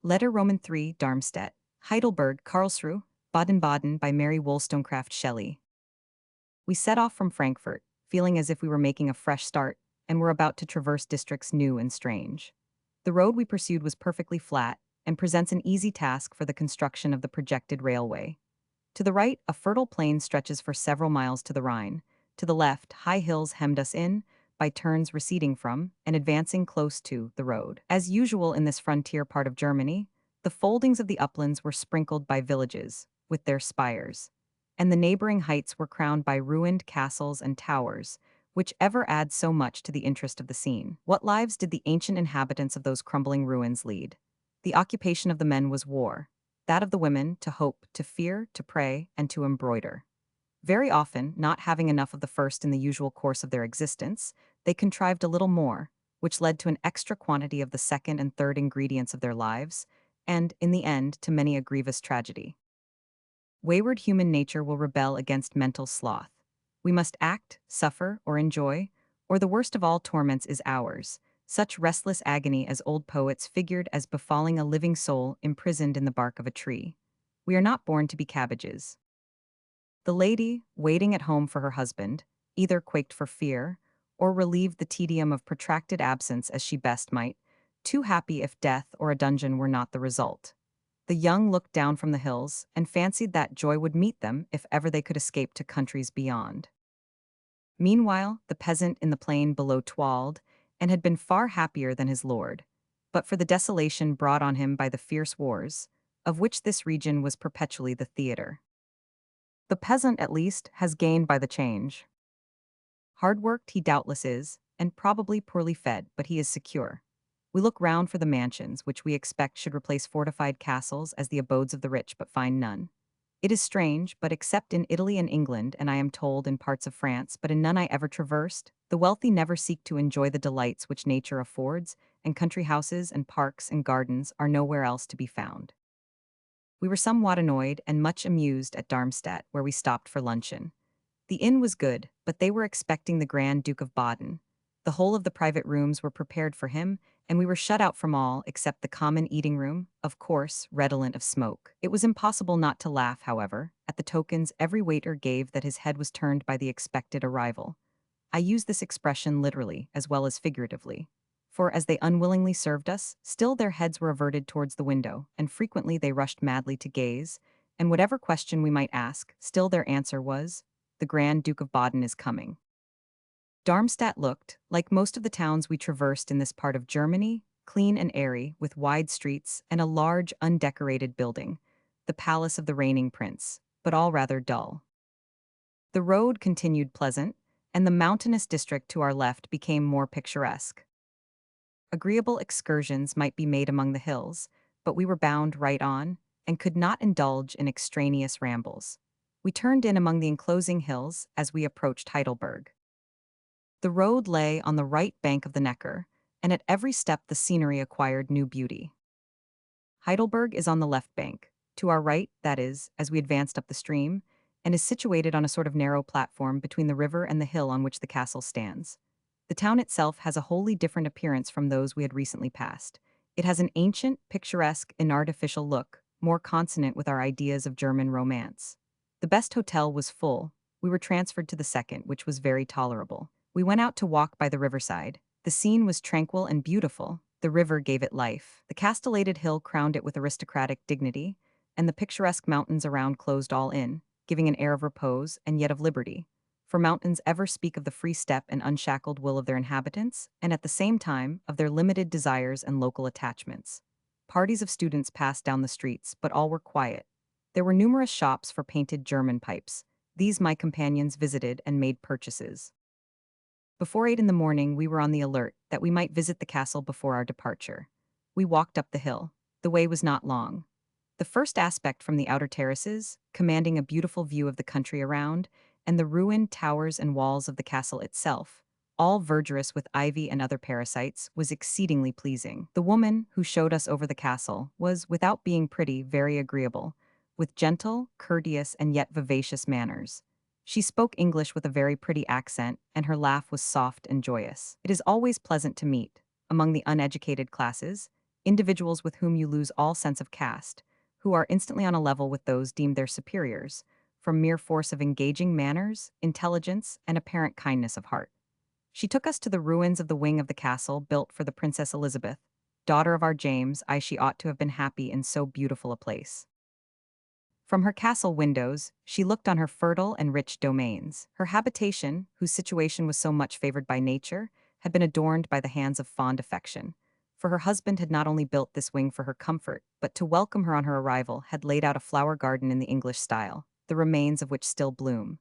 Letter Roman 3, Darmstadt, Heidelberg Carlsruhe, Baden-Baden by Mary Wollstonecraft Shelley. We set off from Frankfurt, feeling as if we were making a fresh start, and were about to traverse districts new and strange. The road we pursued was perfectly flat, and presents an easy task for the construction of the projected railway. To the right, a fertile plain stretches for several miles to the Rhine. To the left, high hills hemmed us in, by turns receding from, and advancing close to, the road. As usual in this frontier part of Germany, the foldings of the uplands were sprinkled by villages, with their spires, and the neighboring heights were crowned by ruined castles and towers, which ever adds so much to the interest of the scene. What lives did the ancient inhabitants of those crumbling ruins lead? The occupation of the men was war, that of the women to hope, to fear, to pray, and to embroider. Very often, not having enough of the first in the usual course of their existence, they contrived a little more, which led to an extra quantity of the second and third ingredients of their lives, and, in the end, to many a grievous tragedy. Wayward human nature will rebel against mental sloth. We must act, suffer, or enjoy, or the worst of all torments is ours, such restless agony as old poets figured as befalling a living soul imprisoned in the bark of a tree. We are not born to be cabbages. The lady, waiting at home for her husband, either quaked for fear, or relieved the tedium of protracted absence as she best might, too happy if death or a dungeon were not the result. The young looked down from the hills, and fancied that joy would meet them if ever they could escape to countries beyond. Meanwhile, the peasant in the plain below toiled, and had been far happier than his lord, but for the desolation brought on him by the fierce wars, of which this region was perpetually the theatre. The peasant, at least, has gained by the change. Hard-worked he doubtless is, and probably poorly fed, but he is secure. We look round for the mansions which we expect should replace fortified castles as the abodes of the rich, but find none. It is strange, but except in Italy and England, and I am told in parts of France, but in none I ever traversed, the wealthy never seek to enjoy the delights which nature affords, and country houses and parks and gardens are nowhere else to be found. We were somewhat annoyed and much amused at Darmstadt, where we stopped for luncheon. The inn was good, but they were expecting the Grand Duke of Baden. The whole of the private rooms were prepared for him, and we were shut out from all except the common eating room, of course, redolent of smoke. It was impossible not to laugh, however, at the tokens every waiter gave that his head was turned by the expected arrival. I use this expression literally as well as figuratively, for as they unwillingly served us, still their heads were averted towards the window, and frequently they rushed madly to gaze, and whatever question we might ask, still their answer was, "The Grand Duke of Baden is coming." Darmstadt looked, like most of the towns we traversed in this part of Germany, clean and airy, with wide streets and a large, undecorated building, the palace of the reigning prince, but all rather dull. The road continued pleasant, and the mountainous district to our left became more picturesque. Agreeable excursions might be made among the hills, but we were bound right on, and could not indulge in extraneous rambles. We turned in among the enclosing hills as we approached Heidelberg. The road lay on the right bank of the Neckar, and at every step the scenery acquired new beauty. Heidelberg is on the left bank, to our right, that is, as we advanced up the stream, and is situated on a sort of narrow platform between the river and the hill on which the castle stands. The town itself has a wholly different appearance from those we had recently passed. It has an ancient, picturesque, and artificial look, more consonant with our ideas of German romance. The best hotel was full. We were transferred to the second, which was very tolerable. We went out to walk by the riverside. The scene was tranquil and beautiful. The river gave it life. The castellated hill crowned it with aristocratic dignity, and the picturesque mountains around closed all in, giving an air of repose and yet of liberty. For mountains ever speak of the free step and unshackled will of their inhabitants, and at the same time, of their limited desires and local attachments. Parties of students passed down the streets, but all were quiet. There were numerous shops for painted German pipes. These my companions visited and made purchases. Before 8 in the morning, we were on the alert that we might visit the castle before our departure. We walked up the hill. The way was not long. The first aspect from the outer terraces, commanding a beautiful view of the country around, and the ruined towers and walls of the castle itself, all verdurous with ivy and other parasites, was exceedingly pleasing. The woman who showed us over the castle was, without being pretty, very agreeable, with gentle, courteous, and yet vivacious manners. She spoke English with a very pretty accent, and her laugh was soft and joyous. It is always pleasant to meet, among the uneducated classes, individuals with whom you lose all sense of caste, who are instantly on a level with those deemed their superiors, from mere force of engaging manners, intelligence, and apparent kindness of heart. She took us to the ruins of the wing of the castle built for the Princess Elizabeth, daughter of our James. She ought to have been happy in so beautiful a place. From her castle windows, she looked on her fertile and rich domains. Her habitation, whose situation was so much favored by nature, had been adorned by the hands of fond affection. For her husband had not only built this wing for her comfort, but to welcome her on her arrival had laid out a flower garden in the English style, the remains of which still bloom.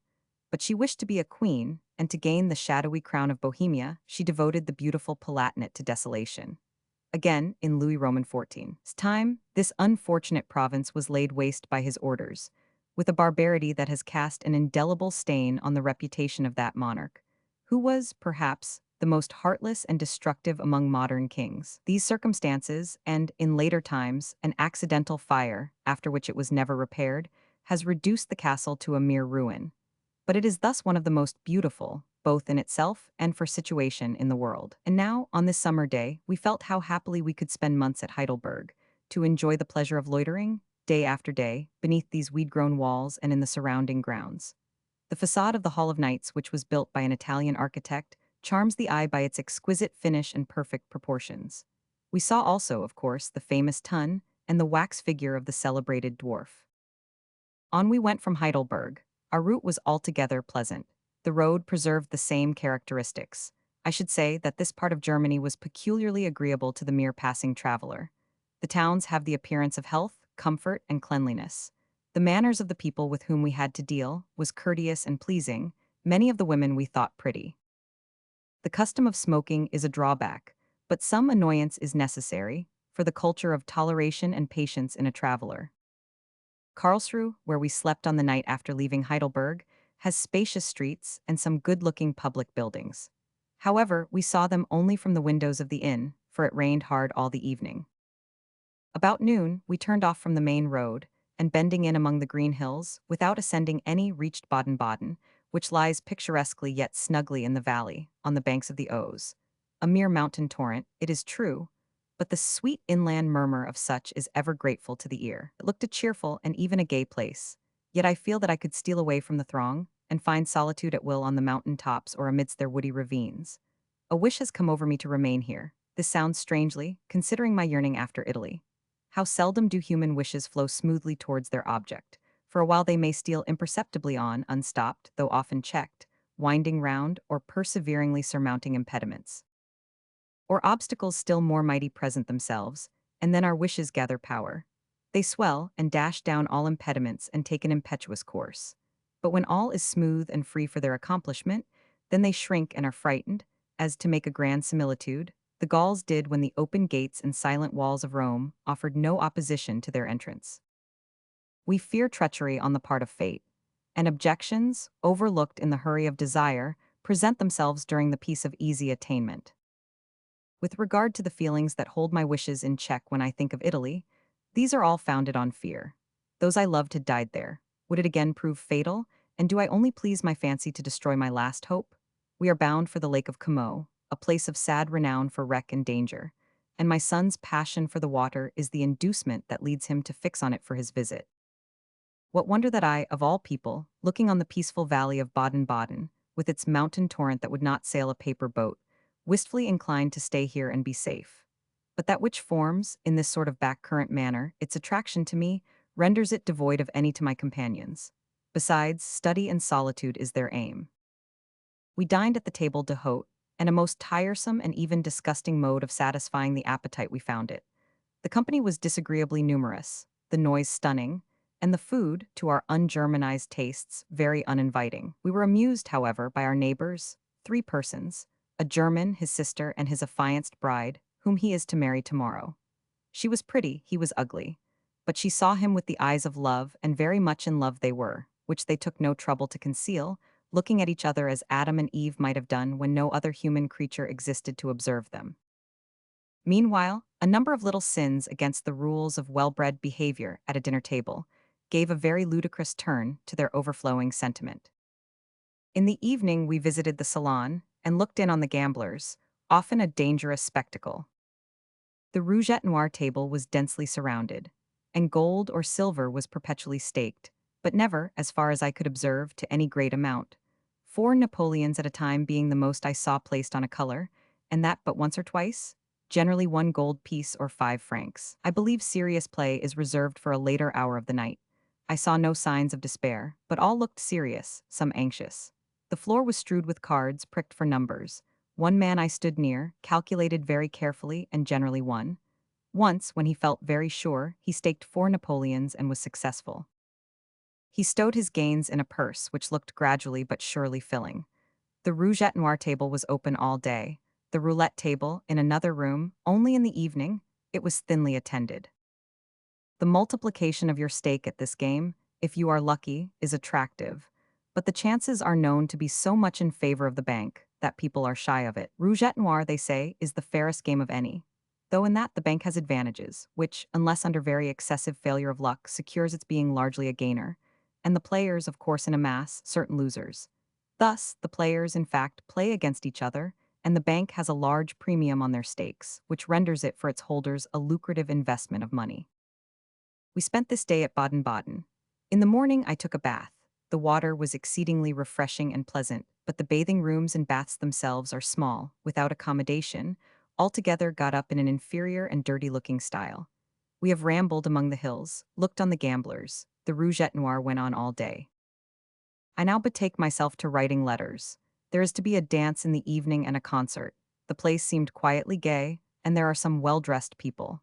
But she wished to be a queen, and to gain the shadowy crown of Bohemia, she devoted the beautiful Palatinate to desolation. Again, in Louis Roman XIV's time, this unfortunate province was laid waste by his orders, with a barbarity that has cast an indelible stain on the reputation of that monarch, who was, perhaps, the most heartless and destructive among modern kings. These circumstances, and, in later times, an accidental fire, after which it was never repaired, has reduced the castle to a mere ruin. But it is thus one of the most beautiful, both in itself and for situation in the world. And now, on this summer day, we felt how happily we could spend months at Heidelberg, to enjoy the pleasure of loitering, day after day, beneath these weed-grown walls and in the surrounding grounds. The facade of the Hall of Knights, which was built by an Italian architect, charms the eye by its exquisite finish and perfect proportions. We saw also, of course, the famous tun and the wax figure of the celebrated dwarf. On we went from Heidelberg. Our route was altogether pleasant. The road preserved the same characteristics. I should say that this part of Germany was peculiarly agreeable to the mere passing traveler. The towns have the appearance of health, comfort, and cleanliness. The manners of the people with whom we had to deal was courteous and pleasing, many of the women we thought pretty. The custom of smoking is a drawback, but some annoyance is necessary for the culture of toleration and patience in a traveler. Karlsruhe, where we slept on the night after leaving Heidelberg, has spacious streets and some good-looking public buildings. However, we saw them only from the windows of the inn, for it rained hard all the evening. About noon, we turned off from the main road, and bending in among the green hills, without ascending any, reached Baden-Baden, which lies picturesquely yet snugly in the valley, on the banks of the Ouse. A mere mountain torrent, it is true, but the sweet inland murmur of such is ever grateful to the ear. It looked a cheerful and even a gay place, yet I feel that I could steal away from the throng, and find solitude at will on the mountain tops or amidst their woody ravines. A wish has come over me to remain here. This sounds strangely, considering my yearning after Italy. How seldom do human wishes flow smoothly towards their object. For a while they may steal imperceptibly on, unstopped, though often checked, winding round or perseveringly surmounting impediments. Or obstacles still more mighty present themselves, and then our wishes gather power. They swell and dash down all impediments and take an impetuous course. But when all is smooth and free for their accomplishment, then they shrink and are frightened, as, to make a grand similitude, the Gauls did when the open gates and silent walls of Rome offered no opposition to their entrance. We fear treachery on the part of fate, and objections, overlooked in the hurry of desire, present themselves during the peace of easy attainment. With regard to the feelings that hold my wishes in check when I think of Italy, these are all founded on fear. Those I loved had died there. Would it again prove fatal? And do I only please my fancy to destroy my last hope? We are bound for the Lake of Como, a place of sad renown for wreck and danger, and my son's passion for the water is the inducement that leads him to fix on it for his visit. What wonder that I, of all people, looking on the peaceful valley of Baden-Baden, with its mountain torrent that would not sail a paper boat, wistfully inclined to stay here and be safe. But that which forms, in this sort of back-current manner, its attraction to me, renders it devoid of any to my companions. Besides, study and solitude is their aim. We dined at the table d'hôte, and a most tiresome and even disgusting mode of satisfying the appetite we found it. The company was disagreeably numerous, the noise stunning, and the food, to our un-Germanized tastes, very uninviting. We were amused, however, by our neighbors, 3 persons, a German, his sister, and his affianced bride, whom he is to marry tomorrow. She was pretty, he was ugly, but she saw him with the eyes of love, and very much in love they were, which they took no trouble to conceal, looking at each other as Adam and Eve might have done when no other human creature existed to observe them. Meanwhile, a number of little sins against the rules of well-bred behavior at a dinner table gave a very ludicrous turn to their overflowing sentiment. In the evening we visited the salon and looked in on the gamblers, often a dangerous spectacle. The rougette noir table was densely surrounded, and gold or silver was perpetually staked, but never, as far as I could observe, to any great amount. 4 Napoleons at a time being the most I saw placed on a color, and that but once or twice, generally 1 gold piece or 5 francs. I believe serious play is reserved for a later hour of the night. I saw no signs of despair, but all looked serious, some anxious. The floor was strewed with cards pricked for numbers. One man I stood near calculated very carefully and generally won. Once, when he felt very sure, he staked 4 Napoleons and was successful. He stowed his gains in a purse which looked gradually but surely filling. The rougette noir table was open all day. The roulette table, in another room, only in the evening, it was thinly attended. The multiplication of your stake at this game, if you are lucky, is attractive, but the chances are known to be so much in favor of the bank that people are shy of it. Rougette noir, they say, is the fairest game of any, though in that the bank has advantages, which, unless under very excessive failure of luck, secures its being largely a gainer, and the players, of course, in a mass, certain losers. Thus, the players, in fact, play against each other, and the bank has a large premium on their stakes, which renders it for its holders a lucrative investment of money. We spent this day at Baden-Baden. In the morning, I took a bath. The water was exceedingly refreshing and pleasant, but the bathing rooms and baths themselves are small, without accommodation, altogether got up in an inferior and dirty-looking style. We have rambled among the hills, looked on the gamblers. The rougette noir went on all day. I now betake myself to writing letters. There is to be a dance in the evening and a concert. The place seemed quietly gay, and there are some well-dressed people.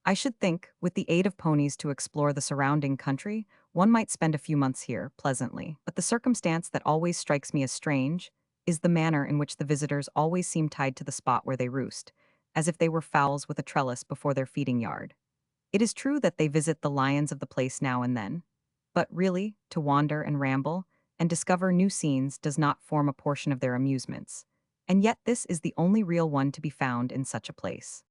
I should think, with the aid of ponies to explore the surrounding country, one might spend a few months here, pleasantly. But the circumstance that always strikes me as strange is the manner in which the visitors always seem tied to the spot where they roost, as if they were fowls with a trellis before their feeding yard. It is true that they visit the lions of the place now and then, but really, to wander and ramble, and discover new scenes does not form a portion of their amusements. And yet this is the only real one to be found in such a place.